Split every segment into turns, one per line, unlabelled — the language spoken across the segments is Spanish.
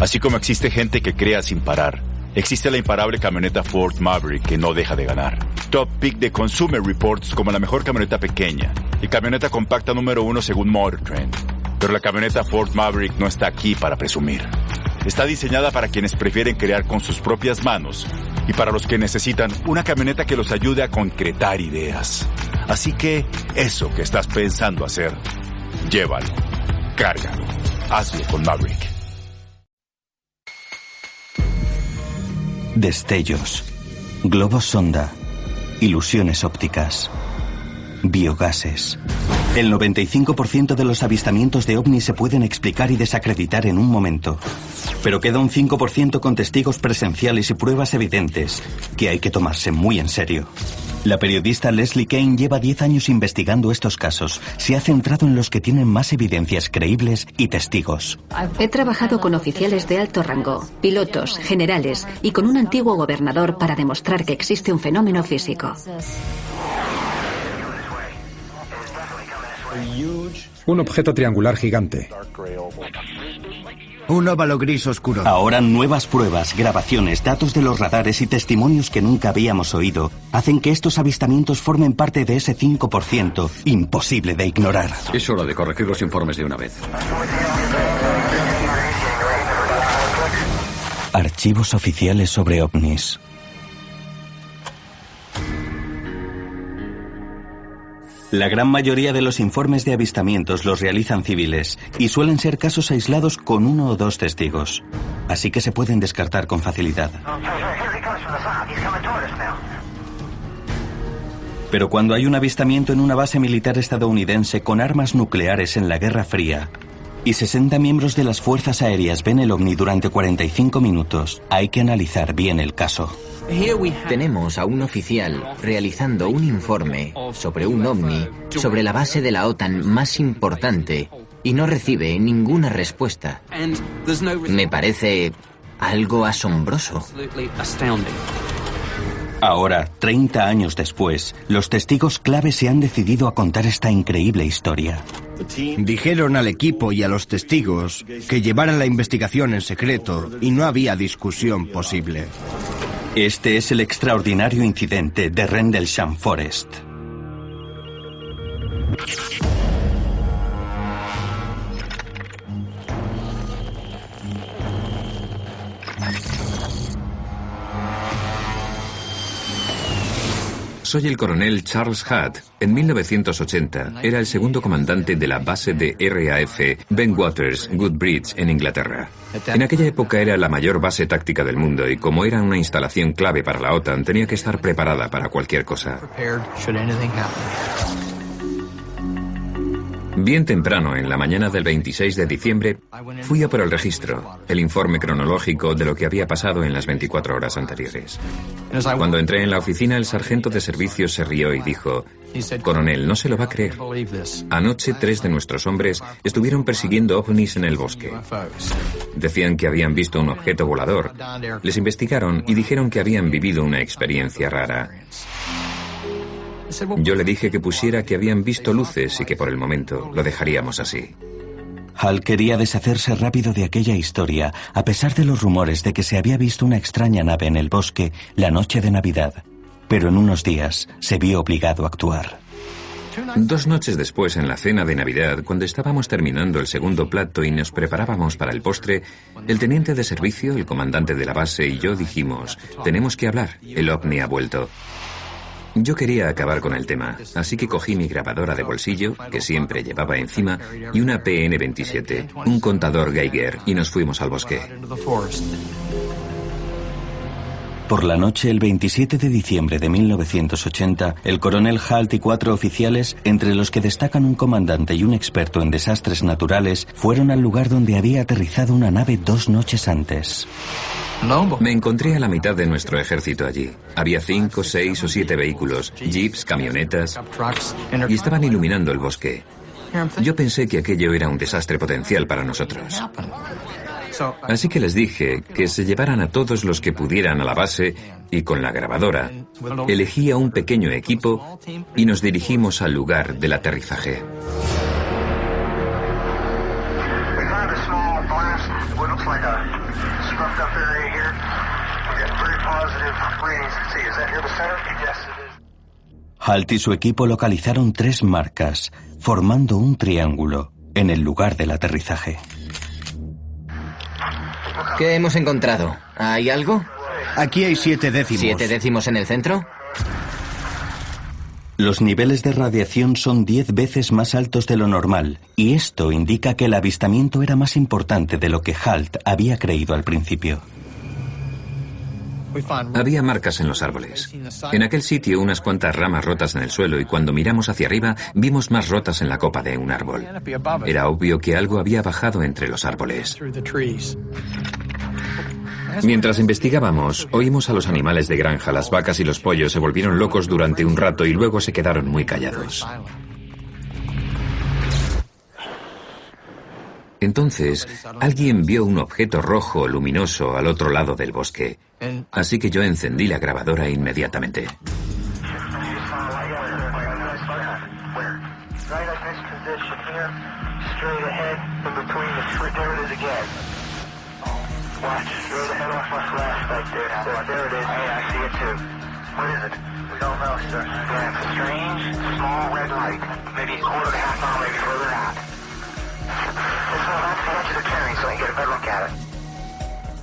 Así como existe gente que crea sin parar, existe la imparable camioneta Ford Maverick que no deja de ganar. Top pick de Consumer Reports como la mejor camioneta pequeña y camioneta compacta número 1 según Motor Trend. Pero la camioneta Ford Maverick no está aquí para presumir. Está diseñada para quienes prefieren crear con sus propias manos y para los que necesitan una camioneta que los ayude a concretar ideas. Así que eso que estás pensando hacer, llévalo, cárgalo, hazlo con Maverick.
Destellos, globos sonda, ilusiones ópticas, biogases. El 95% de los avistamientos de ovnis se pueden explicar y desacreditar en un momento. Pero queda un 5% con testigos presenciales y pruebas evidentes, que hay que tomarse muy en serio. La periodista Leslie Kean lleva 10 años investigando estos casos. Se ha centrado en los que tienen más evidencias creíbles y testigos.
He trabajado con oficiales de alto rango, pilotos, generales y con un antiguo gobernador para demostrar que existe un fenómeno físico.
Un objeto triangular gigante.
Un óvalo gris oscuro.
Ahora nuevas pruebas, grabaciones, datos de los radares y testimonios que nunca habíamos oído hacen que estos avistamientos formen parte de ese 5% imposible de ignorar.
Es hora de corregir los informes de una vez.
Archivos oficiales sobre ovnis. La gran mayoría de los informes de avistamientos los realizan civiles y suelen ser casos aislados con 1 o 2 testigos. Así que se pueden descartar con facilidad. Pero cuando hay un avistamiento en una base militar estadounidense con armas nucleares en la Guerra Fría y 60 miembros de las fuerzas aéreas ven el ovni durante 45 minutos, hay que analizar bien el caso.
Tenemos a un oficial realizando un informe sobre un ovni sobre la base de la OTAN más importante y no recibe ninguna respuesta. Me parece algo asombroso.
Ahora, 30 años después, los testigos clave se han decidido a contar esta increíble historia.
Dijeron al equipo y a los testigos que llevaran la investigación en secreto y no había discusión posible.
Este es el extraordinario incidente de Rendlesham Forest.
Soy el coronel Charles Hutt. En 1980 era el segundo comandante de la base de RAF Ben Waters, Goodbridge, en Inglaterra. En aquella época era la mayor base táctica del mundo y como era una instalación clave para la OTAN, tenía que estar preparada para cualquier cosa. Bien temprano, en la mañana del 26 de diciembre, fui a por el registro, el informe cronológico de lo que había pasado en las 24 horas anteriores. Cuando entré en la oficina, el sargento de servicios se rió y dijo: «Coronel, no se lo va a creer. Anoche 3 de nuestros hombres estuvieron persiguiendo ovnis en el bosque. Decían que habían visto un objeto volador. Les investigaron y dijeron que habían vivido una experiencia rara». Yo le dije que pusiera que habían visto luces y que por el momento lo dejaríamos así.
Hal quería deshacerse rápido de aquella historia, a pesar de los rumores de que se había visto una extraña nave en el bosque la noche de Navidad. Pero en unos días se vio obligado a actuar.
2 noches después, en la cena de Navidad, cuando estábamos terminando el segundo plato y nos preparábamos para el postre, el teniente de servicio, el comandante de la base y yo dijimos: «Tenemos que hablar, el ovni ha vuelto». Yo quería acabar con el tema, así que cogí mi grabadora de bolsillo, que siempre llevaba encima, y una PN-27, un contador Geiger, y nos fuimos al bosque.
Por la noche, el 27 de diciembre de 1980, el coronel Halt y 4 oficiales, entre los que destacan un comandante y un experto en desastres naturales, fueron al lugar donde había aterrizado una nave 2 noches antes.
Me encontré a la mitad de nuestro ejército allí. Había 5, 6 o 7 vehículos, jeeps, camionetas, y estaban iluminando el bosque. Yo pensé que aquello era un desastre potencial para nosotros. Así que les dije que se llevaran a todos los que pudieran a la base y con la grabadora elegí a un pequeño equipo y nos dirigimos al lugar del aterrizaje.
Halt y su equipo localizaron 3 marcas, formando un triángulo en el lugar del aterrizaje.
¿Qué hemos encontrado? ¿Hay algo?
Aquí hay 7 décimos.
¿7 décimos en el centro?
Los niveles de radiación son 10 veces más altos de lo normal, y esto indica que el avistamiento era más importante de lo que Halt había creído al principio.
Había marcas en los árboles. En aquel sitio unas cuantas ramas rotas en el suelo y cuando miramos hacia arriba vimos más rotas en la copa de un árbol. Era obvio que algo había bajado entre los árboles. Mientras investigábamos, oímos a los animales de granja, las vacas y los pollos se volvieron locos durante un rato y luego se quedaron muy callados. Entonces, alguien vio un objeto rojo luminoso al otro lado del bosque, así que yo encendí la grabadora inmediatamente.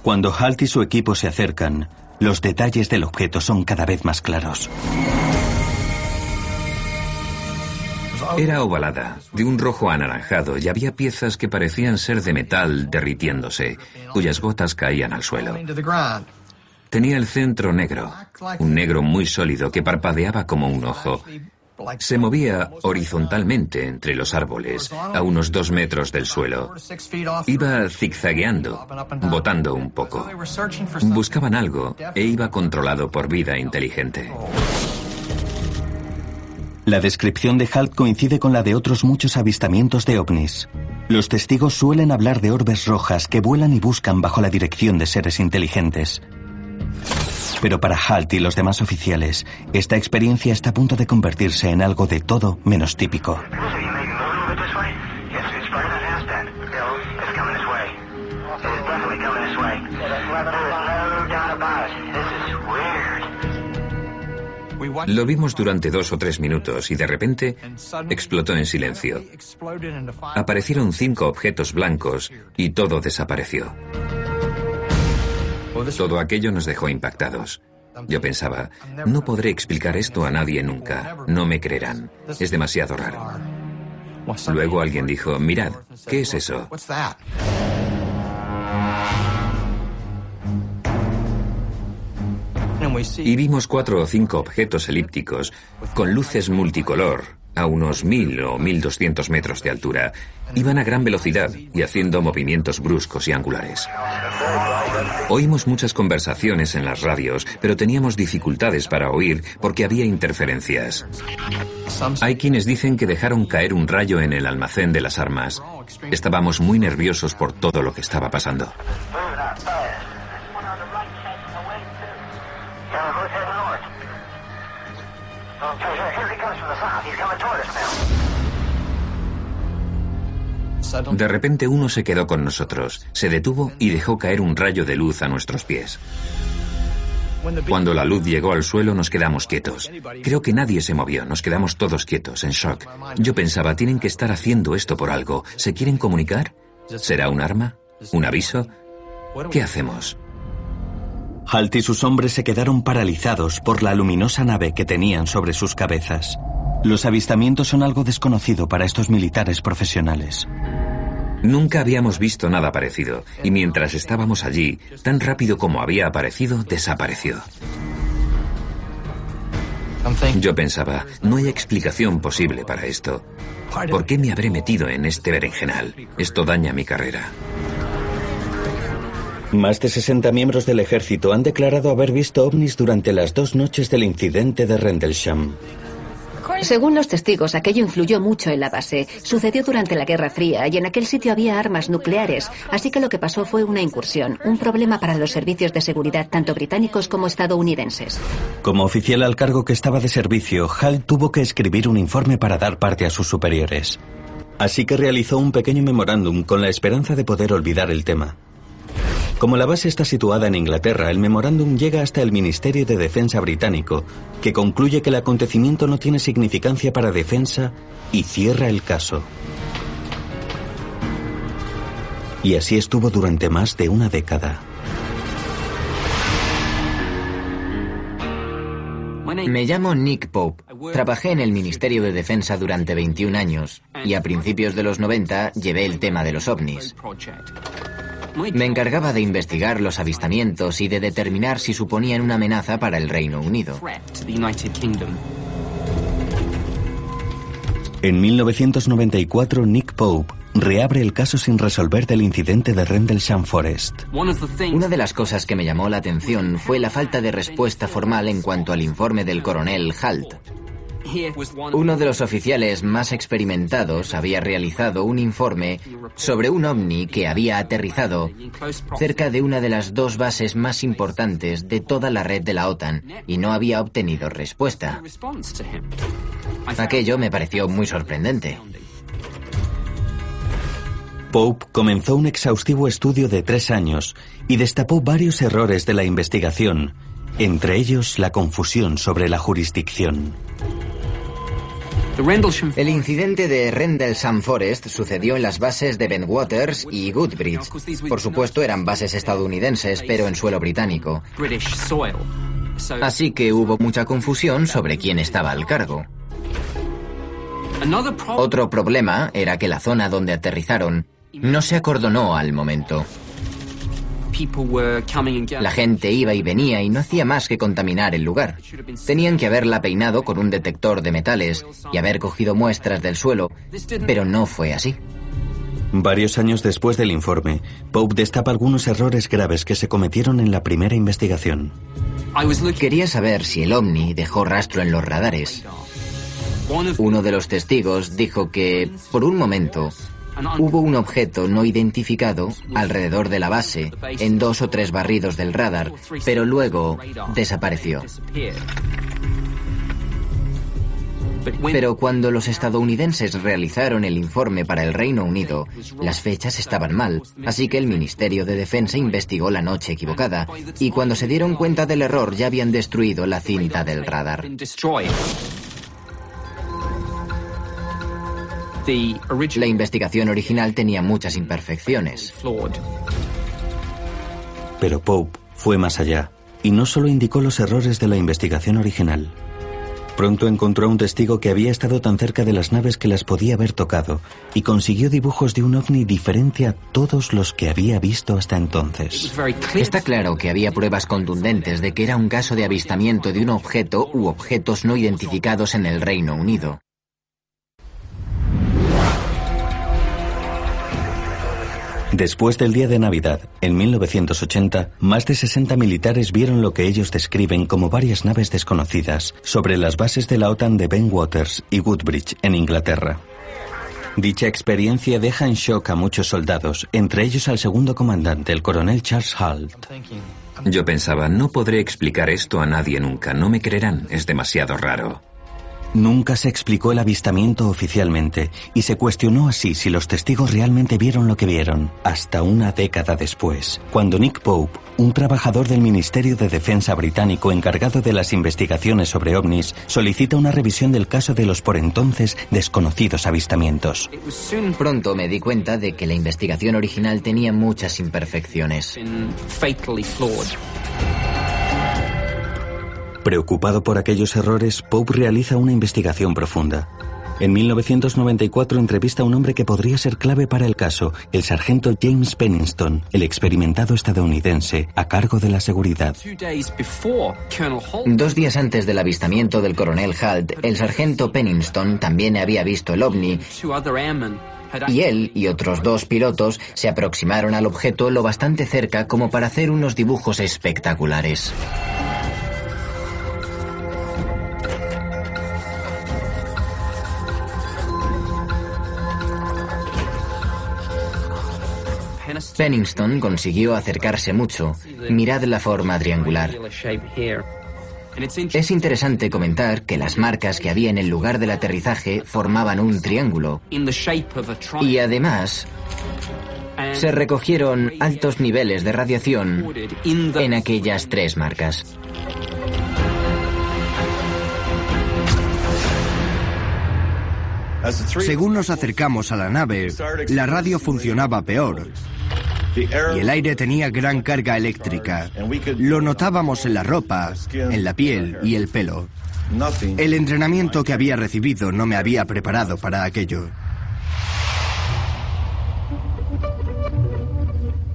Cuando Halt y su equipo se acercan, los detalles del objeto son cada vez más claros.
Era ovalada, de un rojo anaranjado, y había piezas que parecían ser de metal derritiéndose, cuyas gotas caían al suelo. Tenía el centro negro, un negro muy sólido que parpadeaba como un ojo. Se movía horizontalmente entre los árboles, a unos 2 metros del suelo. Iba zigzagueando, botando un poco. Buscaban algo e iba controlado por vida inteligente.
La descripción de Halt coincide con la de otros muchos avistamientos de ovnis. Los testigos suelen hablar de orbes rojas que vuelan y buscan bajo la dirección de seres inteligentes. Pero para Halt y los demás oficiales, esta experiencia está a punto de convertirse en algo de todo menos típico.
Lo vimos durante 2 o 3 minutos y de repente explotó en silencio. Aparecieron 5 objetos blancos y todo desapareció. Todo aquello nos dejó impactados. Yo pensaba, no podré explicar esto a nadie nunca, no me creerán, es demasiado raro. Luego alguien dijo, mirad, ¿qué es eso? Y vimos 4 o 5 objetos elípticos con luces multicolor a unos 1000 o 1200 metros de altura. Iban a gran velocidad y haciendo movimientos bruscos y angulares. Oímos muchas conversaciones en las radios, pero teníamos dificultades para oír porque había interferencias. Hay quienes dicen que dejaron caer un rayo en el almacén de las armas. Estábamos muy nerviosos por todo lo que estaba pasando. De repente uno se quedó con nosotros, se detuvo y dejó caer un rayo de luz a nuestros pies. Cuando la luz llegó al suelo nos quedamos quietos. Creo que nadie se movió, nos quedamos todos quietos, en shock. Yo pensaba, tienen que estar haciendo esto por algo. ¿Se quieren comunicar? ¿Será un arma? ¿Un aviso? ¿Qué hacemos?
Halt y sus hombres se quedaron paralizados por la luminosa nave que tenían sobre sus cabezas. Los avistamientos son algo desconocido para estos militares profesionales.
Nunca habíamos visto nada parecido, y mientras estábamos allí, tan rápido como había aparecido, desapareció. Yo pensaba, no hay explicación posible para esto. ¿Por qué me habré metido en este berenjenal? Esto daña mi carrera.
Más de 60 miembros del ejército han declarado haber visto ovnis durante las 2 noches del incidente de Rendlesham.
Según los testigos, aquello influyó mucho en la base. Sucedió durante la Guerra Fría y en aquel sitio había armas nucleares, así que lo que pasó fue una incursión, un problema para los servicios de seguridad tanto británicos como estadounidenses.
Como oficial al cargo que estaba de servicio, Halt tuvo que escribir un informe para dar parte a sus superiores. Así que realizó un pequeño memorándum con la esperanza de poder olvidar el tema. Como la base está situada en Inglaterra, el memorándum llega hasta el Ministerio de Defensa británico, que concluye que el acontecimiento no tiene significancia para defensa y cierra el caso. Y así estuvo durante más de una década.
Me llamo Nick Pope. Trabajé en el Ministerio de Defensa durante 21 años y a principios de los 90 llevé el tema de los ovnis. Me encargaba de investigar los avistamientos y de determinar si suponían una amenaza para el Reino Unido.
En 1994, Nick Pope reabre el caso sin resolver del incidente de Rendlesham Forest.
Una de las cosas que me llamó la atención fue la falta de respuesta formal en cuanto al informe del coronel Halt. Uno de los oficiales más experimentados había realizado un informe sobre un ovni que había aterrizado cerca de una de las dos bases más importantes de toda la red de la OTAN y no había obtenido respuesta. Aquello me pareció muy sorprendente.
Pope comenzó un exhaustivo estudio de 3 años y destapó varios errores de la investigación, entre ellos la confusión sobre la jurisdicción.
El incidente de Rendlesham Forest sucedió en las bases de Bentwaters y Goodbridge. Por supuesto, eran bases estadounidenses, pero en suelo británico. Así que hubo mucha confusión sobre quién estaba al cargo. Otro problema era que la zona donde aterrizaron no se acordonó al momento. La gente iba y venía y no hacía más que contaminar el lugar. Tenían que haberla peinado con un detector de metales y haber cogido muestras del suelo, pero no fue así.
Varios años después del informe, Pope destapa algunos errores graves que se cometieron en la primera investigación.
Quería saber si el ovni dejó rastro en los radares. Uno de los testigos dijo que, por un momento, hubo un objeto no identificado alrededor de la base, en 2 o 3 barridos del radar, pero luego desapareció. Pero cuando los estadounidenses realizaron el informe para el Reino Unido, las fechas estaban mal, así que el Ministerio de Defensa investigó la noche equivocada, y cuando se dieron cuenta del error ya habían destruido la cinta del radar. La investigación original tenía muchas imperfecciones.
Pero Pope fue más allá, y no solo indicó los errores de la investigación original. Pronto encontró a un testigo que había estado tan cerca de las naves que las podía haber tocado, y consiguió dibujos de un ovni diferente a todos los que había visto hasta entonces.
Está claro que había pruebas contundentes de que era un caso de avistamiento de un objeto u objetos no identificados en el Reino Unido.
Después del día de Navidad, en 1980, más de 60 militares vieron lo que ellos describen como varias naves desconocidas sobre las bases de la OTAN de Bentwaters y Goodbridge, en Inglaterra. Dicha experiencia deja en shock a muchos soldados, entre ellos al segundo comandante, el coronel Charles Halt.
Yo pensaba, no podré explicar esto a nadie nunca, no me creerán, es demasiado raro.
Nunca se explicó el avistamiento oficialmente y se cuestionó así si los testigos realmente vieron lo que vieron, hasta una década después, cuando Nick Pope, un trabajador del Ministerio de Defensa británico encargado de las investigaciones sobre ovnis, solicita una revisión del caso de los por entonces desconocidos avistamientos.
Pronto me di cuenta de que la investigación original tenía muchas imperfecciones.
Preocupado por aquellos errores, Pope realiza una investigación profunda. En 1994 entrevista a un hombre que podría ser clave para el caso, el sargento James Pennington, el experimentado estadounidense a cargo de la seguridad.
2 días antes del avistamiento del coronel Halt, el sargento Pennington también había visto el ovni, y él y otros 2 pilotos se aproximaron al objeto lo bastante cerca como para hacer unos dibujos espectaculares. Pennington consiguió acercarse mucho. Mirad la forma triangular. Es interesante comentar que las marcas que había en el lugar del aterrizaje formaban un triángulo. Y además, Se recogieron altos niveles de radiación en aquellas 3 marcas.
Según nos acercamos a la nave, la radio funcionaba peor y el aire tenía gran carga eléctrica. Lo notábamos en la ropa, en la piel y el pelo. El entrenamiento que había recibido no me había preparado para aquello.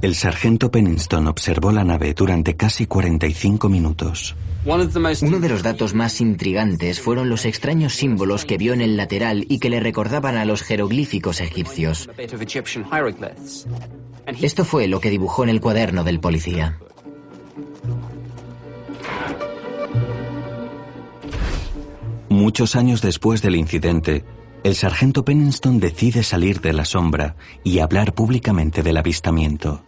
El sargento Pennington observó la nave durante casi 45 minutos.
Uno de los datos más intrigantes fueron los extraños símbolos que vio en el lateral y que le recordaban a los jeroglíficos egipcios. Esto fue lo que dibujó en el cuaderno del policía.
Muchos años después del incidente, el sargento Pennington decide salir de la sombra y hablar públicamente del avistamiento.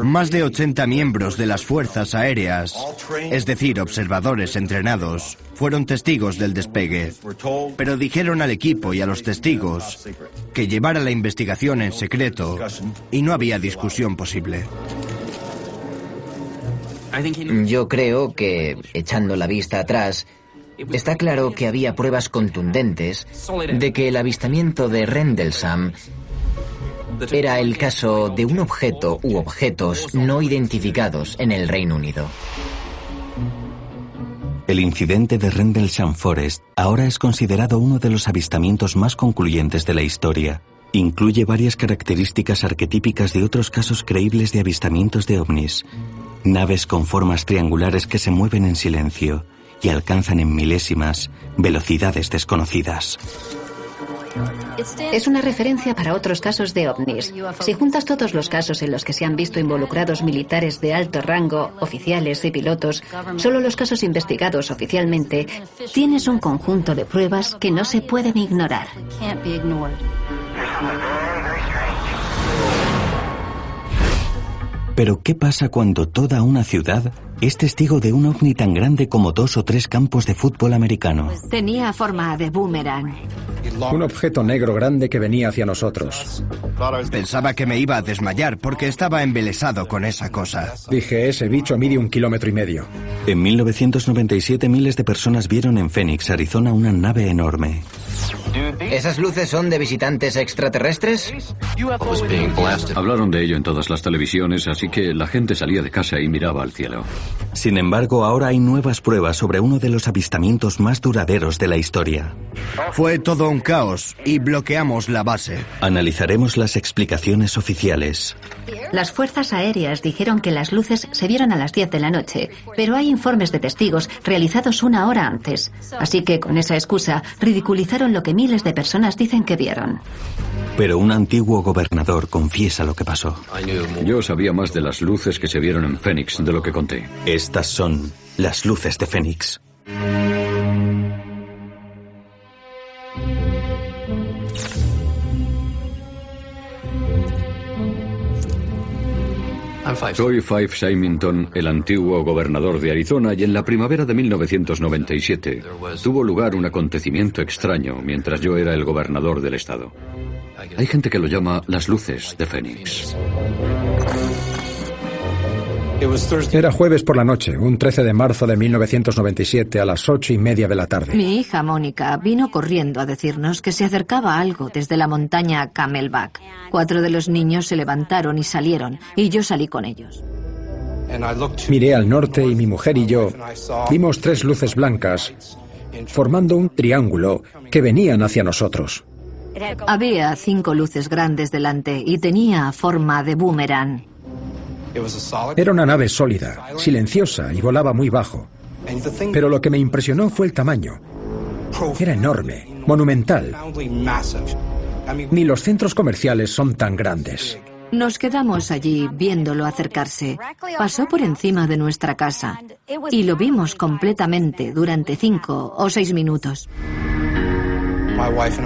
Más de 80 miembros de las fuerzas aéreas, es decir, observadores entrenados, fueron testigos del despegue, pero dijeron al equipo y a los testigos que llevara la investigación en secreto y no había discusión posible.
Yo creo que, echando la vista atrás, está claro que había pruebas contundentes de que el avistamiento de Rendlesham era el caso de un objeto u objetos no identificados en el Reino Unido.
El incidente de Rendlesham Forest ahora es considerado uno de los avistamientos más concluyentes de la historia. Incluye varias características arquetípicas de otros casos creíbles de avistamientos de ovnis. Naves con formas triangulares que se mueven en silencio y alcanzan en milésimas velocidades desconocidas.
Es una referencia para otros casos de ovnis. Si juntas todos los casos en los que se han visto involucrados militares de alto rango, oficiales y pilotos, solo los casos investigados oficialmente, tienes un conjunto de pruebas que no se pueden ignorar.
Pero ¿qué pasa cuando toda una ciudad es testigo de un ovni tan grande como 2 o 3 campos de fútbol americano?
Tenía forma de boomerang.
Un objeto negro grande que venía hacia nosotros.
Pensaba que me iba a desmayar porque estaba embelesado con esa cosa.
Dije, ese bicho mide 1,5 kilómetros.
En 1997 miles de personas vieron en Phoenix, Arizona, una nave enorme.
¿Esas luces son de visitantes extraterrestres?
Hablaron de ello en todas las televisiones, así que la gente salía de casa y miraba al cielo.
Sin embargo, ahora hay nuevas pruebas sobre uno de los avistamientos más duraderos de la historia.
Fue todo un caos y bloqueamos la base.
Analizaremos las explicaciones oficiales.
Las fuerzas aéreas dijeron que las luces se vieron a las 10 de la noche, pero hay informes de testigos realizados 1 hora antes. Así que con esa excusa ridiculizaron lo que miles de personas dicen que vieron.
Pero un antiguo gobernador confiesa lo que pasó.
Yo sabía más de las luces que se vieron en Phoenix de lo que conté.
Estas son las luces de Phoenix.
Soy Fife Symington, el antiguo gobernador de Arizona, y en la primavera de 1997 tuvo lugar un acontecimiento extraño mientras yo era el gobernador del estado. Hay gente que lo llama las luces de Phoenix.
Era jueves por la noche, un 13 de marzo de 1997 a las 8:30 de la tarde.
Mi hija Mónica vino corriendo a decirnos que se acercaba algo desde la montaña Camelback. 4 de los niños se levantaron y salieron, y yo salí con ellos.
Miré al norte y mi mujer y yo vimos 3 luces blancas formando un triángulo que venían hacia nosotros.
Había 5 luces grandes delante y tenía forma de boomerang.
Era una nave sólida, silenciosa y volaba muy bajo. Pero lo que me impresionó fue el tamaño. Era enorme, monumental. Ni los centros comerciales son tan grandes.
Nos quedamos allí viéndolo acercarse. Pasó por encima de nuestra casa y lo vimos completamente durante 5 o 6 minutos.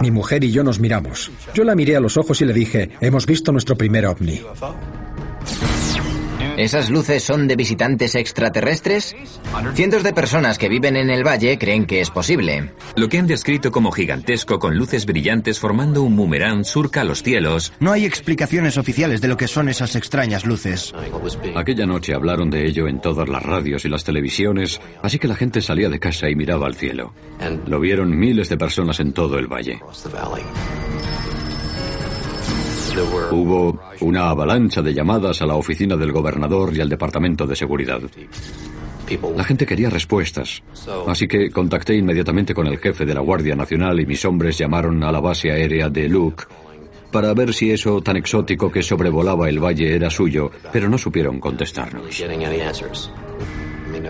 Mi mujer y yo nos miramos. Yo la miré a los ojos y le dije, hemos visto nuestro primer ovni.
¿Esas luces son de visitantes extraterrestres? Cientos de personas que viven en el valle creen que es posible.
Lo que han descrito como gigantesco con luces brillantes formando un boomerang surca los cielos.
No hay explicaciones oficiales de lo que son esas extrañas luces.
Aquella noche hablaron de ello en todas las radios y las televisiones, así que la gente salía de casa y miraba al cielo. Lo vieron miles de personas en todo el valle. Hubo una avalancha de llamadas a la oficina del gobernador y al departamento de seguridad. La gente quería respuestas, así que contacté inmediatamente con el jefe de la Guardia Nacional y mis hombres llamaron a la base aérea de Luke para ver si eso tan exótico que sobrevolaba el valle era suyo, pero no supieron contestarnos.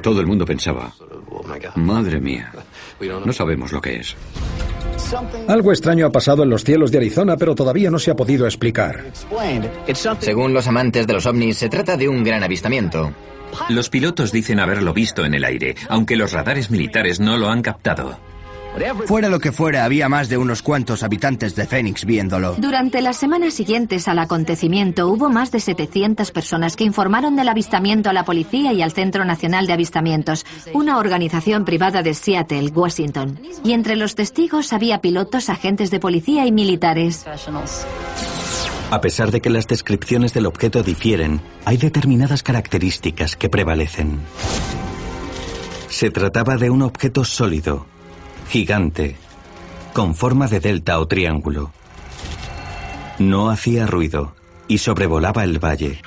Todo el mundo pensaba, madre mía, no sabemos lo que es.
Algo extraño ha pasado en los cielos de Arizona, pero todavía no se ha podido explicar.
Según los amantes de los ovnis, se trata de un gran avistamiento.
Los pilotos dicen haberlo visto en el aire, aunque los radares militares no lo han captado.
Fuera lo que fuera, había más de unos cuantos habitantes de Phoenix viéndolo.
Durante las semanas siguientes al acontecimiento hubo más de 700 personas que informaron del avistamiento a la policía y al Centro Nacional de Avistamientos, una organización privada de Seattle, Washington. Y entre los testigos había pilotos, agentes de policía y militares.
A pesar de que las descripciones del objeto difieren, hay determinadas características que prevalecen. Se trataba de un objeto sólido, gigante, con forma de delta o triángulo. No hacía ruido y sobrevolaba el valle.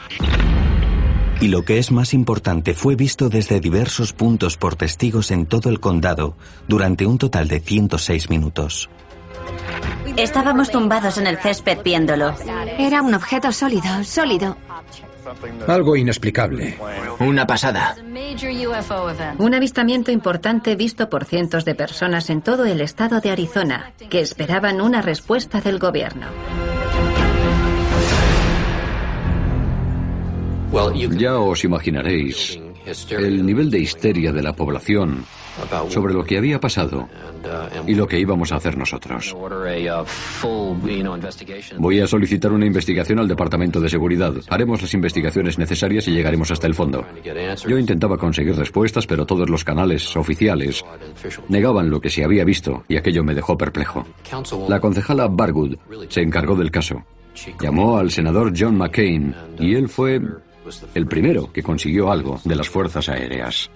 Y lo que es más importante, fue visto desde diversos puntos por testigos en todo el condado durante un total de 106 minutos.
Estábamos tumbados en el césped viéndolo.
Era un objeto sólido.
Algo inexplicable.
Una pasada.
Un avistamiento importante visto por cientos de personas en todo el estado de Arizona, que esperaban una respuesta del gobierno.
Ya os imaginaréis el nivel de histeria de la población sobre lo que había pasado y lo que íbamos a hacer nosotros. Voy a solicitar una investigación al Departamento de Seguridad. Haremos las investigaciones necesarias y llegaremos hasta el fondo. Yo intentaba conseguir respuestas, pero todos los canales oficiales negaban lo que se había visto y aquello me dejó perplejo. La concejala Barwood se encargó del caso. Llamó al senador John McCain y él fue el primero que consiguió algo de las fuerzas aéreas.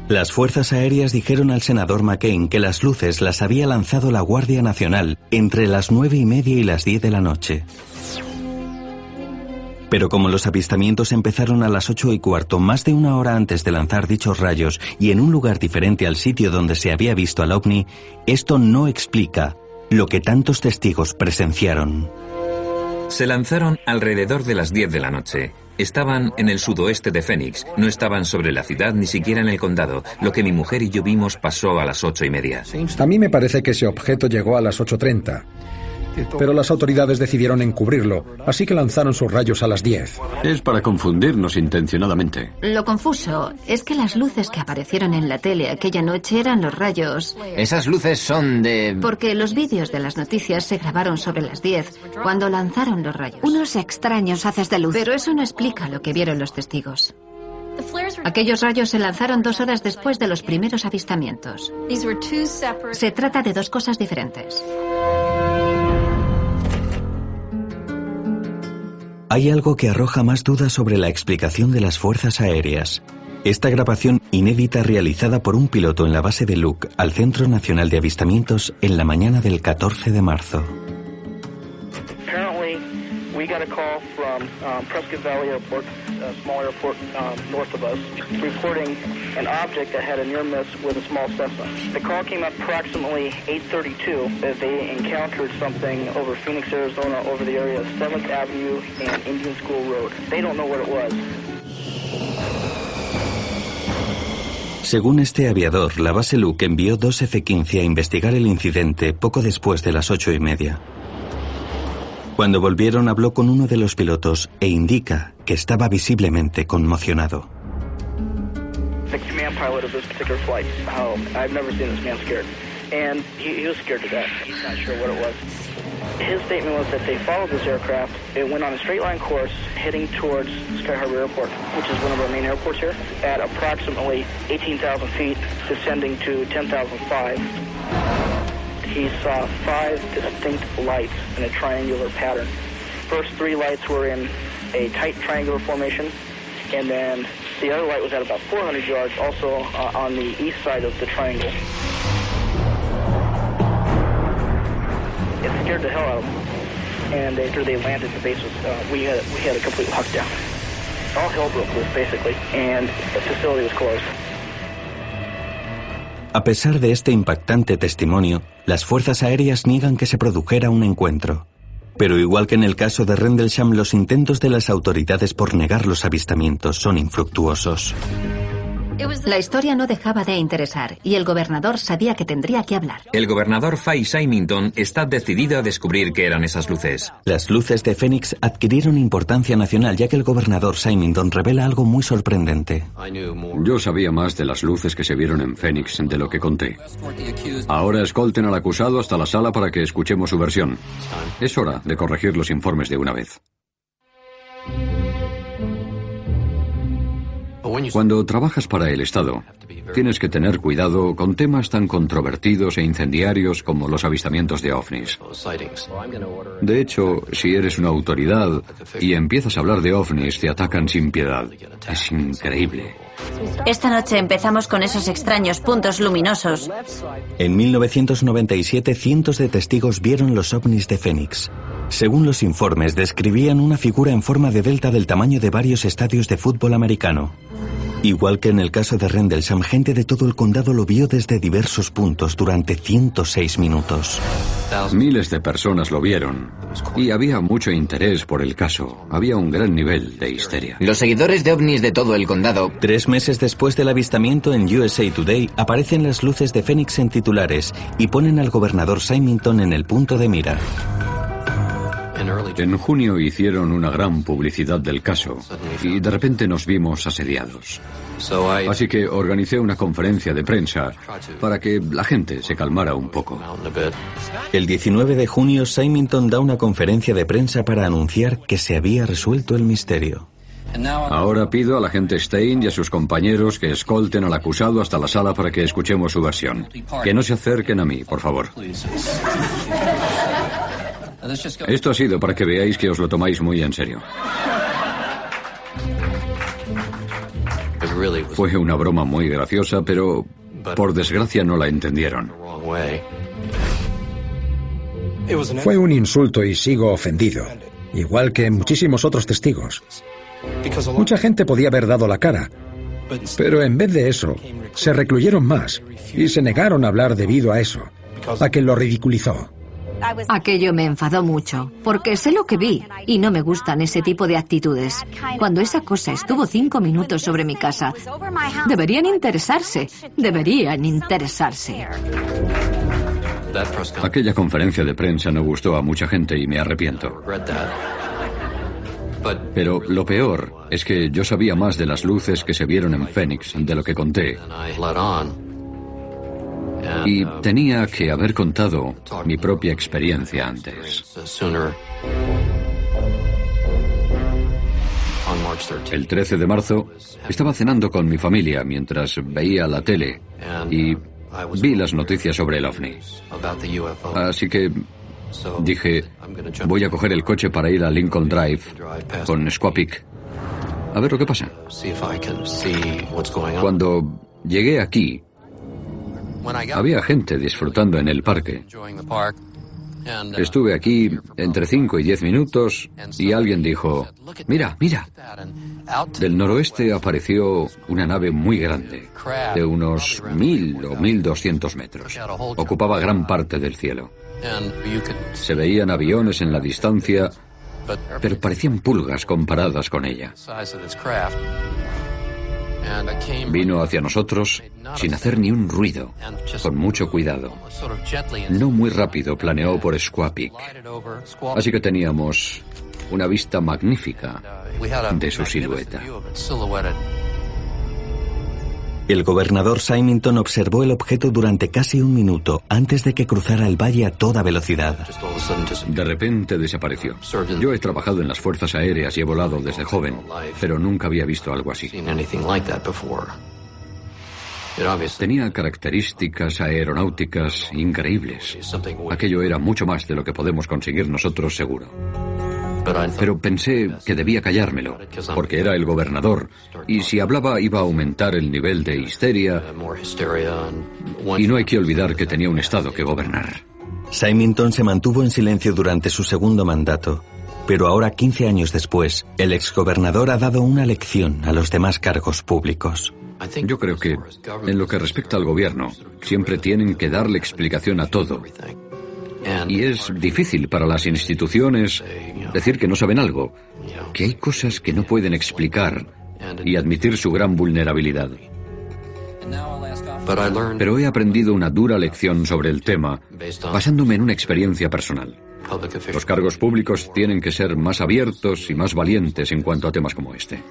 Las fuerzas aéreas dijeron al senador McCain que las luces las había lanzado la Guardia Nacional entre las 9:30 y las 10 de la noche. Pero como los avistamientos empezaron a las 8:15, más de una hora antes de lanzar dichos rayos y en un lugar diferente al sitio donde se había visto al ovni, esto no explica lo que tantos testigos presenciaron.
Se lanzaron alrededor de las 10 de la noche. Estaban en el sudoeste de Phoenix, no estaban sobre la ciudad ni siquiera en el condado. Lo que mi mujer y yo vimos pasó a las 8:30.
A mí me parece que ese objeto llegó a las 8:30. Pero las autoridades decidieron encubrirlo, así que lanzaron sus rayos a las 10.
Es para confundirnos intencionadamente.
Lo confuso es que las luces que aparecieron en la tele aquella noche eran los rayos.
Esas luces son de...
Porque los vídeos de las noticias se grabaron sobre las 10, cuando lanzaron los rayos.
Unos extraños haces de luz.
Pero eso no explica lo que vieron los testigos. Aquellos rayos se lanzaron 2 horas después de los primeros avistamientos. Se trata de dos cosas diferentes.
Hay algo que arroja más dudas sobre la explicación de las fuerzas aéreas. Esta grabación inédita realizada por un piloto en la base de Luke al Centro Nacional de Avistamientos en la mañana del 14 de marzo.
We got a call from Prescott Valley Airport, a small airport north of us, reporting an object that had a near miss with a small Cessna. The call came up approximately 8:32 that they encountered something over Phoenix, Arizona, over the area of 7th Avenue and Indian School Road. They don't know what it was.
Según este aviador, la base Luke envió 2 F-15 a investigar el incidente poco después de las 8:30. Cuando volvieron habló con uno de los pilotos e indica que estaba visiblemente conmocionado.
The command pilot of this particular flight, I've never seen this man scared, and he was scared to death. He's not sure what it was. His statement was that they followed this aircraft. It went on a straight line course heading towards Sky Harbor Airport, which is one of our main airports here, at approximately 18,000 feet, descending to 10,005. He saw 5 distinct lights in a triangular pattern. First 3 lights were in a tight triangular formation, and then the other light was at about 400 yards, also on the east side of the triangle. It scared the hell out of them, and after they landed, the base was we had a complete lockdown. All hell broke loose basically, and the facility was closed.
A pesar de este impactante testimonio, las fuerzas aéreas niegan que se produjera un encuentro. Pero igual que en el caso de Rendlesham, los intentos de las autoridades por negar los avistamientos son infructuosos.
La historia no dejaba de interesar y el gobernador sabía que tendría que hablar.
El gobernador Fay Symington está decidido a descubrir qué eran esas luces.
Las luces de Phoenix adquirieron importancia nacional ya que el gobernador Symington revela algo muy sorprendente.
Yo sabía más de las luces que se vieron en Phoenix de lo que conté. Ahora escolten al acusado hasta la sala para que escuchemos su versión. Es hora de corregir los informes de una vez. Cuando trabajas para el Estado, tienes que tener cuidado con temas tan controvertidos e incendiarios como los avistamientos de ovnis. De hecho, si eres una autoridad y empiezas a hablar de ovnis, te atacan sin piedad. Es increíble.
Esta noche empezamos con esos extraños puntos luminosos.
En 1997, cientos de testigos vieron los ovnis de Phoenix. Según los informes, describían una figura en forma de delta del tamaño de varios estadios de fútbol americano. Igual que en el caso de Rendlesham, gente de todo el condado lo vio desde diversos puntos durante 106 minutos.
Miles de personas lo vieron y había mucho interés por el caso. Había un gran nivel de histeria.
Los seguidores de ovnis de todo el condado.
3 meses después del avistamiento en USA Today, aparecen las luces de Phoenix en titulares y ponen al gobernador Symington en el punto de mira.
En junio hicieron una gran publicidad del caso y de repente nos vimos asediados. Así que organicé una conferencia de prensa para que la gente se calmara un poco.
El 19 de junio, Symington da una conferencia de prensa para anunciar que se había resuelto el misterio.
Ahora pido a la agente Stein y a sus compañeros que escolten al acusado hasta la sala para que escuchemos su versión. Que no se acerquen a mí, por favor. Esto ha sido para que veáis que os lo tomáis muy en serio. Fue una broma muy graciosa, pero por desgracia no la entendieron.
Fue un insulto y sigo ofendido, igual que muchísimos otros testigos. Mucha gente podía haber dado la cara, pero en vez de eso, se recluyeron más y se negaron a hablar debido a eso, a que lo ridiculizó.
Aquello me enfadó mucho, porque sé lo que vi y no me gustan ese tipo de actitudes. Cuando esa cosa estuvo 5 minutos sobre mi casa, deberían interesarse.
Aquella conferencia de prensa no gustó a mucha gente y me arrepiento. Pero lo peor es que yo sabía más de las luces que se vieron en Phoenix de lo que conté. Y tenía que haber contado mi propia experiencia antes. El 13 de marzo estaba cenando con mi familia mientras veía la tele y vi las noticias sobre el ovni. Así que dije, voy a coger el coche para ir a Lincoln Drive con Squaw Peak. A ver lo que pasa. Cuando llegué aquí, había gente disfrutando en el parque. Estuve aquí entre 5 y 10 minutos y alguien dijo, mira, mira. Del noroeste apareció una nave muy grande, de unos 1000 o 1200 metros. Ocupaba gran parte del cielo. Se veían aviones en la distancia, pero parecían pulgas comparadas con ella. Vino hacia nosotros sin hacer ni un ruido, con mucho cuidado. No muy rápido planeó por Squaw Peak, así que teníamos una vista magnífica de su silueta.
El gobernador Symington observó el objeto durante casi un minuto antes de que cruzara el valle a toda velocidad.
De repente desapareció. Yo he trabajado en las fuerzas aéreas y he volado desde joven, pero nunca había visto algo así. Tenía características aeronáuticas increíbles. Aquello era mucho más de lo que podemos conseguir nosotros, seguro. Pero pensé que debía callármelo, porque era el gobernador, y si hablaba iba a aumentar el nivel de histeria, y no hay que olvidar que tenía un estado que gobernar.
Symington se mantuvo en silencio durante su segundo mandato, pero ahora, 15 años después, el exgobernador ha dado una lección a los demás cargos públicos.
Yo creo que, en lo que respecta al gobierno, siempre tienen que darle explicación a todo. Y es difícil para las instituciones decir que no saben algo, que hay cosas que no pueden explicar y admitir su gran vulnerabilidad. Pero he aprendido una dura lección sobre el tema basándome en una experiencia personal. Los cargos públicos tienen que ser más abiertos y más valientes en cuanto a temas como este.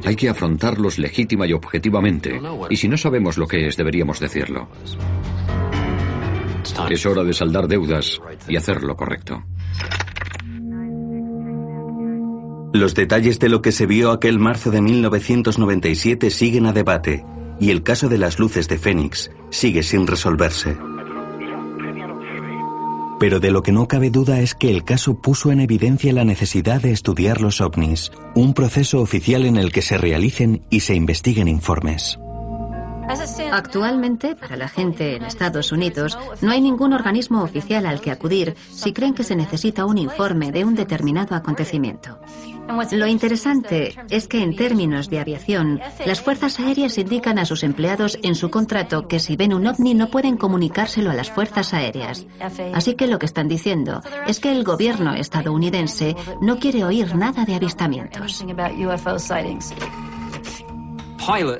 Hay que afrontarlos legítima y objetivamente, y si no sabemos lo que es, deberíamos decirlo. Es hora de saldar deudas y hacer lo correcto.
Los detalles de lo que se vio aquel marzo de 1997 siguen a debate, y el caso de las luces de Fénix sigue sin resolverse. Pero de lo que no cabe duda es que el caso puso en evidencia la necesidad de estudiar los ovnis, un proceso oficial en el que se realicen y se investiguen informes.
Actualmente, para la gente en Estados Unidos, no hay ningún organismo oficial al que acudir si creen que se necesita un informe de un determinado acontecimiento. Lo interesante es que en términos de aviación, las fuerzas aéreas indican a sus empleados en su contrato que si ven un ovni no pueden comunicárselo a las fuerzas aéreas. Así que lo que están diciendo es que el gobierno estadounidense no quiere oír nada de avistamientos.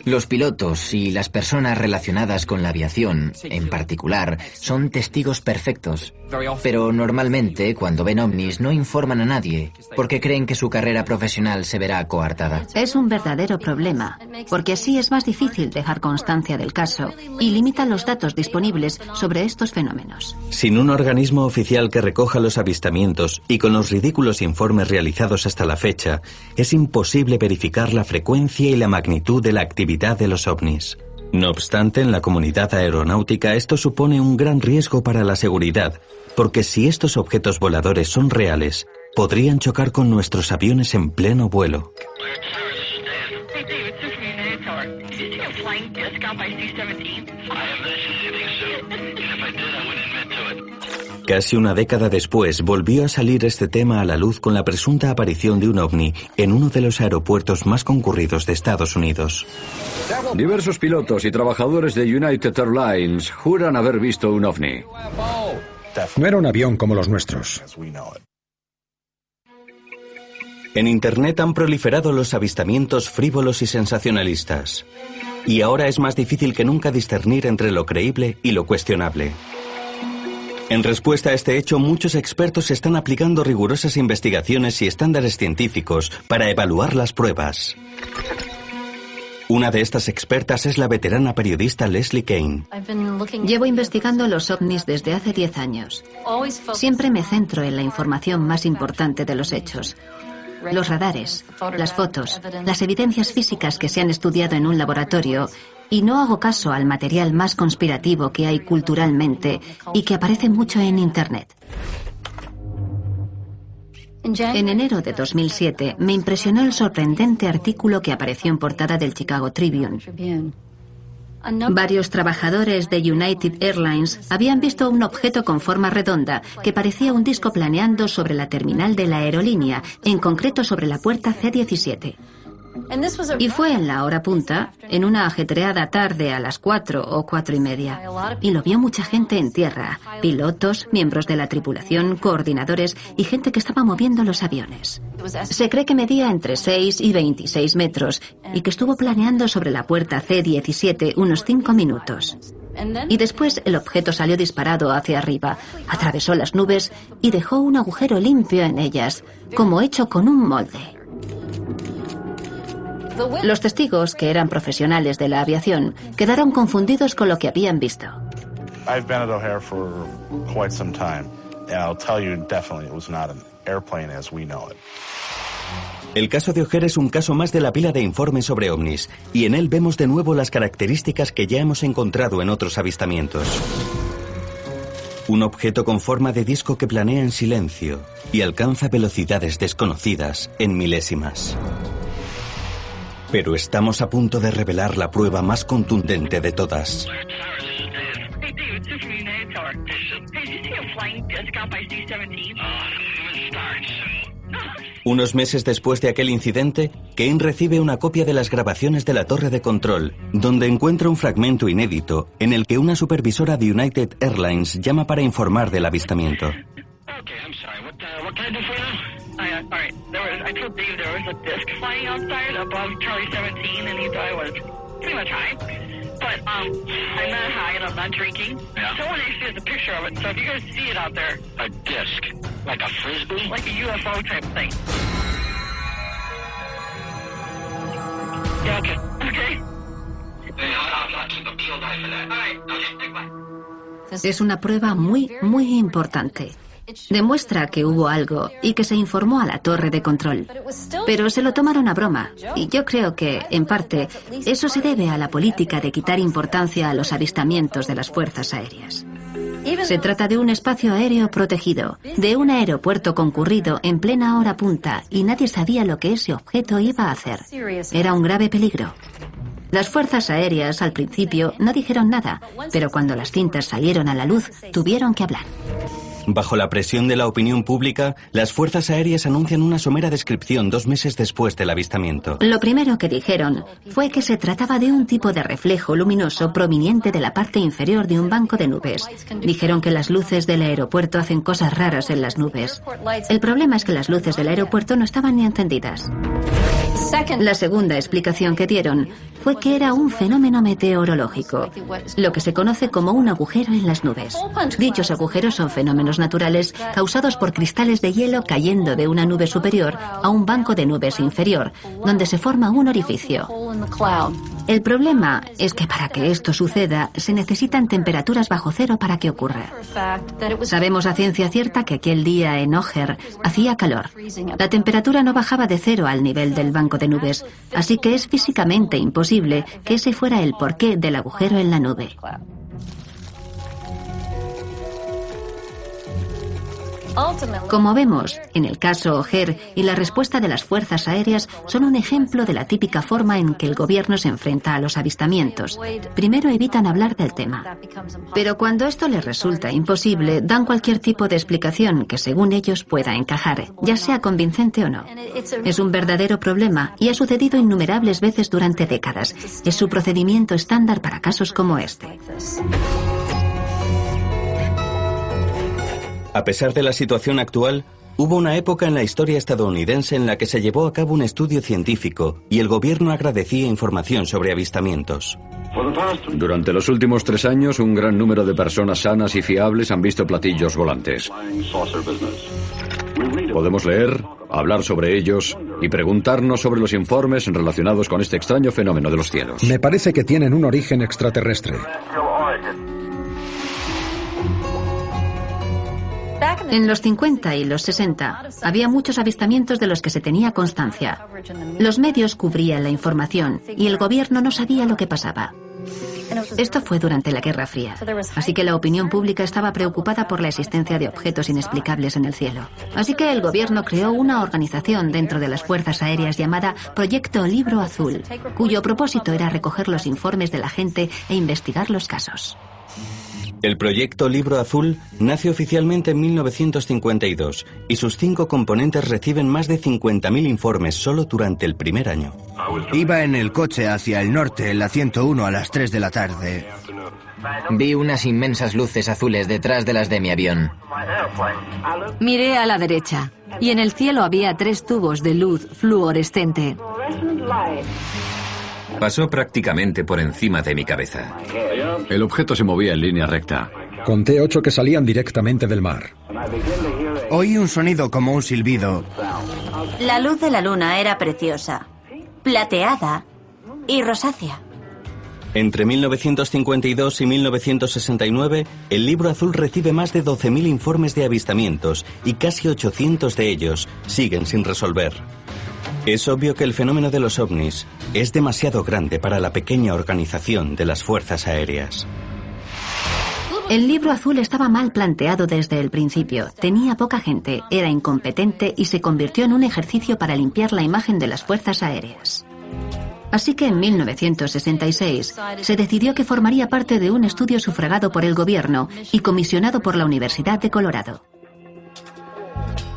Los pilotos y las personas relacionadas con la aviación, en particular, son testigos perfectos. Pero normalmente, cuando ven ovnis, no informan a nadie, porque creen que su carrera profesional se verá coartada.
Es un verdadero problema, porque así es más difícil dejar constancia del caso y limita los datos disponibles sobre estos fenómenos.
Sin un organismo oficial que recoja los avistamientos y con los ridículos informes realizados hasta la fecha, es imposible verificar la frecuencia y la magnitud de la actividad de los ovnis. No obstante, en la comunidad aeronáutica esto supone un gran riesgo para la seguridad, porque si estos objetos voladores son reales, podrían chocar con nuestros aviones en pleno vuelo. Casi una década después, volvió a salir este tema a la luz con la presunta aparición de un ovni en uno de los aeropuertos más concurridos de Estados Unidos.
Diversos pilotos y trabajadores de United Airlines juran haber visto un ovni.
No era un avión como los nuestros.
En Internet han proliferado los avistamientos frívolos y sensacionalistas. Y ahora es más difícil que nunca discernir entre lo creíble y lo cuestionable. En respuesta a este hecho, muchos expertos están aplicando rigurosas investigaciones y estándares científicos para evaluar las pruebas. Una de estas expertas es la veterana periodista Leslie Kean.
Llevo investigando los ovnis desde hace 10 años. Siempre me centro en la información más importante de los hechos. Los radares, las fotos, las evidencias físicas que se han estudiado en un laboratorio, y no hago caso al material más conspirativo que hay culturalmente y que aparece mucho en Internet. En enero de 2007 me impresionó el sorprendente artículo que apareció en portada del Chicago Tribune. Varios trabajadores de United Airlines habían visto un objeto con forma redonda que parecía un disco planeando sobre la terminal de la aerolínea, en concreto sobre la puerta C-17. Y fue en la hora punta, en una ajetreada tarde a las 4 o 4:30. Y lo vio mucha gente en tierra, pilotos, miembros de la tripulación, coordinadores y gente que estaba moviendo los aviones. Se cree que medía entre 6 y 26 metros y que estuvo planeando sobre la puerta C-17 unos 5 minutos. Y después el objeto salió disparado hacia arriba, atravesó las nubes y dejó un agujero limpio en ellas, como hecho con un molde. Los testigos, que eran profesionales de la aviación, quedaron confundidos con lo que habían visto.
I've been at O'Hare for quite some time, and I'll tell you definitely it was not an airplane as we know it.
El caso de O'Hare es un caso más de la pila de informes sobre ovnis, y en él vemos de nuevo las características que ya hemos encontrado en otros avistamientos. Un objeto con forma de disco que planea en silencio y alcanza velocidades desconocidas en milésimas. Pero estamos a punto de revelar la prueba más contundente de todas. Unos meses después de aquel incidente, Kane recibe una copia de las grabaciones de la torre de control, donde encuentra un fragmento inédito en el que una supervisora de United Airlines llama para informar del avistamiento.
But I'm not high and I'm not drinking. Yeah. Someone actually has a picture of it, so if you guys see it out there. A disc? Like a frisbee? Like a UFO type thing. Yeah, okay. Okay. I'll keep a peeled eye for that. All right, okay, bye.
Es una prueba muy importante. Demuestra que hubo algo y que se informó a la torre de control. Pero se lo tomaron a broma, y yo creo que, en parte, eso se debe a la política de quitar importancia a los avistamientos de las fuerzas aéreas. Se trata de un espacio aéreo protegido, de un aeropuerto concurrido en plena hora punta, y nadie sabía lo que ese objeto iba a hacer. Era un grave peligro. Las fuerzas aéreas, al principio, no dijeron nada, pero cuando las cintas salieron a la luz, tuvieron que hablar.
Bajo la presión de la opinión pública, las fuerzas aéreas anuncian una somera descripción 2 meses después del avistamiento.
Lo primero que dijeron fue que se trataba de un tipo de reflejo luminoso proveniente de la parte inferior de un banco de nubes. Dijeron que las luces del aeropuerto hacen cosas raras en las nubes. El problema es que las luces del aeropuerto no estaban ni encendidas. La segunda explicación que dieron fue que era un fenómeno meteorológico, lo que se conoce como un agujero en las nubes. Dichos agujeros son fenómenos naturales causados por cristales de hielo cayendo de una nube superior a un banco de nubes inferior, donde se forma un orificio. El problema es que para que esto suceda se necesitan temperaturas bajo cero para que ocurra. Sabemos a ciencia cierta que aquel día en O'Hare hacía calor. La temperatura no bajaba de cero al nivel del banco de nubes, así que es físicamente imposible que ese fuera el porqué del agujero en la nube. Como vemos, en el caso O'Hare y la respuesta de las fuerzas aéreas son un ejemplo de la típica forma en que el gobierno se enfrenta a los avistamientos. Primero evitan hablar del tema. Pero cuando esto les resulta imposible, dan cualquier tipo de explicación que según ellos pueda encajar, ya sea convincente o no. Es un verdadero problema y ha sucedido innumerables veces durante décadas. Es su procedimiento estándar para casos como este.
A pesar de la situación actual, hubo una época en la historia estadounidense en la que se llevó a cabo un estudio científico y el gobierno agradecía información sobre avistamientos.
Durante los últimos 3 años, un gran número de personas sanas y fiables han visto platillos volantes. Podemos leer, hablar sobre ellos y preguntarnos sobre los informes relacionados con este extraño fenómeno de los cielos.
Me parece que tienen un origen extraterrestre.
En los 50 y los 60 había muchos avistamientos de los que se tenía constancia. Los medios cubrían la información y el gobierno no sabía lo que pasaba. Esto fue durante la Guerra Fría, así que la opinión pública estaba preocupada por la existencia de objetos inexplicables en el cielo. Así que el gobierno creó una organización dentro de las fuerzas aéreas llamada Proyecto Libro Azul, cuyo propósito era recoger los informes de la gente e investigar los casos.
El proyecto Libro Azul nace oficialmente en 1952 y sus 5 componentes reciben más de 50.000 informes solo durante el primer año.
Iba en el coche hacia el norte, en la 101 a las 3 de la tarde.
Vi unas inmensas luces azules detrás de las de mi avión.
Miré a la derecha y en el cielo había 3 tubos de luz fluorescente.
Pasó prácticamente por encima de mi cabeza.
El objeto se movía en línea recta.
Conté 8 que salían directamente del mar.
Oí un sonido como un silbido.
La luz de la luna era preciosa. plateada y rosácea.
Entre 1952 y 1969, el Libro Azul recibe más de 12.000 informes de avistamientos y casi 800 de ellos siguen sin resolver. Es obvio que el fenómeno de los ovnis es demasiado grande para la pequeña organización de las fuerzas aéreas.
El Libro Azul estaba mal planteado desde el principio. Tenía poca gente, era incompetente y se convirtió en un ejercicio para limpiar la imagen de las fuerzas aéreas. Así que en 1966 se decidió que formaría parte de un estudio sufragado por el gobierno y comisionado por la Universidad de Colorado.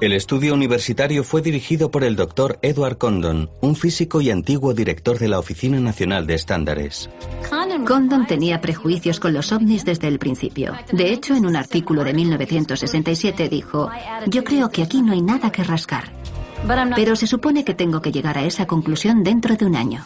El estudio universitario fue dirigido por el Dr. Edward Condon, un físico y antiguo director de la Oficina Nacional de Estándares.
Condon tenía prejuicios con los ovnis desde el principio. De hecho, en un artículo de 1967 dijo: "Yo creo que aquí no hay nada que rascar. Pero se supone que tengo que llegar a esa conclusión dentro de un año".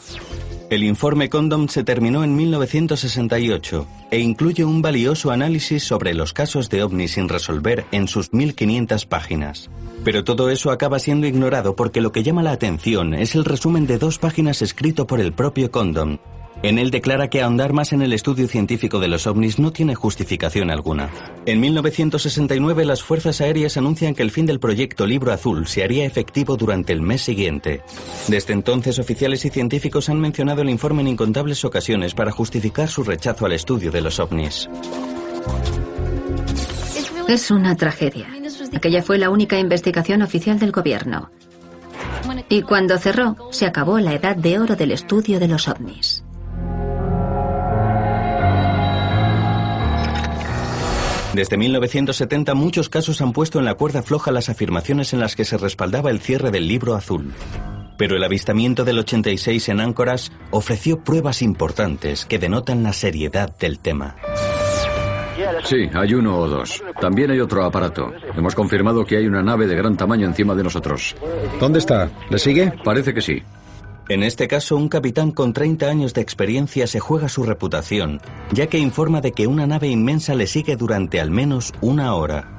El informe Condon se terminó en 1968 e incluye un valioso análisis sobre los casos de ovnis sin resolver en sus 1.500 páginas. Pero todo eso acaba siendo ignorado porque lo que llama la atención es el resumen de 2 páginas escrito por el propio Condon. En él declara que ahondar más en el estudio científico de los ovnis no tiene justificación alguna. En 1969 las fuerzas aéreas anuncian que el fin del proyecto Libro Azul se haría efectivo durante el mes siguiente. Desde entonces oficiales y científicos han mencionado el informe en incontables ocasiones para justificar su rechazo al estudio de los ovnis.
Es una tragedia. Aquella fue la única investigación oficial del gobierno. Y cuando cerró, se acabó la edad de oro del estudio de los ovnis.
Desde 1970 muchos casos han puesto en la cuerda floja las afirmaciones en las que se respaldaba el cierre del Libro Azul. Pero el avistamiento del 86 en Anchorage ofreció pruebas importantes que denotan la seriedad del tema.
Sí, hay 1 o 2. También hay otro aparato. Hemos confirmado que hay una nave de gran tamaño encima de nosotros.
¿Dónde está? ¿Le sigue?
Parece que sí.
En este caso, un capitán con 30 años de experiencia se juega su reputación, ya que informa de que una nave inmensa le sigue durante al menos 1 hora.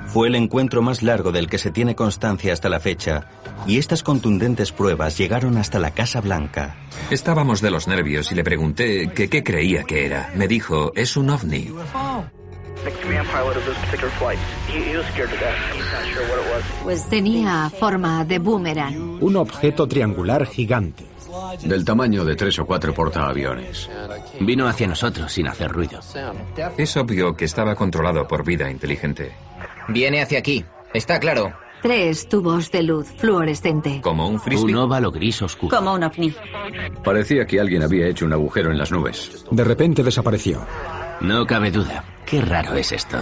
Fue el encuentro más largo del que se tiene constancia hasta la fecha, y estas contundentes pruebas llegaron hasta la Casa Blanca.
Estábamos de los nervios y le pregunté que qué creía que era. Me dijo, es un ovni.
Tenía forma de boomerang.
Un objeto triangular gigante.
Del tamaño de 3 o 4 portaaviones.
Vino hacia nosotros sin hacer ruido.
Es obvio que estaba controlado por vida inteligente.
Viene hacia aquí, está claro.
3 tubos de luz fluorescente.
Como un frisbee.
Un óvalo gris oscuro.
Como un ovni.
Parecía que alguien había hecho un agujero en las nubes.
De repente desapareció.
No cabe duda. Qué raro es esto.